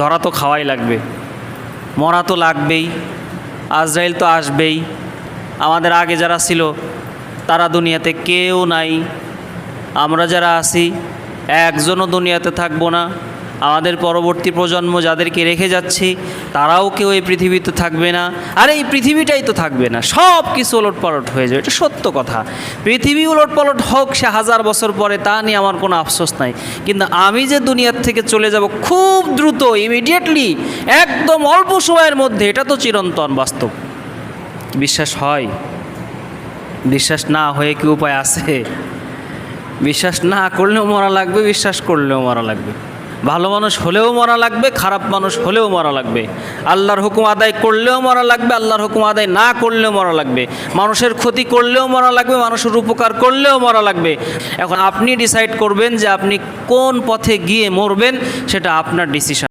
ধরা তো খাওয়াই লাগবে, মরা তো লাগবেই, আজরাইল তো আসবেই। আমাদের আগে যারা ছিল তারা দুনিয়াতে কেউ নাই, আমরা যারা আছি একজনও দুনিয়াতে থাকবো না। আমাদের পরবর্তী প্রজন্ম যাদেরকে রেখে যাচ্ছি তারাও কেউ এই পৃথিবীতে থাকবে না। আর এই পৃথিবীটাই তো থাকবে না, সব কিছু ওলটপালট হয়ে যাবে, এটা সত্য কথা। পৃথিবী ওলটপালট হোক সে 1000 বছর পরে, তা নিয়ে আমার কোনো আফসোস নাই। কিন্তু আমি যে দুনিয়ার থেকে চলে যাব খুব দ্রুত, ইমিডিয়েটলি, একদম অল্প সময়ের মধ্যে, এটা তো চিরন্তন বাস্তব। বিশ্বাস হয়? বিশ্বাস না হয়ে কি উপায় আছে? বিশ্বাস না করলেও মরা লাগবে, বিশ্বাস করলেও মরা লাগবে। ভালো মানুষ হলেও মরা লাগবে, খারাপ মানুষ হলেও মরা লাগবে। আল্লাহর হুকুম আদায় করলেও মরা লাগবে, আল্লাহর হুকুম আদায় না করলেও মরা লাগবে। মানুষের ক্ষতি করলেও মরা লাগবে, মানুষের উপকার করলেও মরা লাগবে। এখন আপনি ডিসাইড করবেন যে আপনি কোন পথে গিয়ে মরবেন, সেটা আপনার ডিসিশন।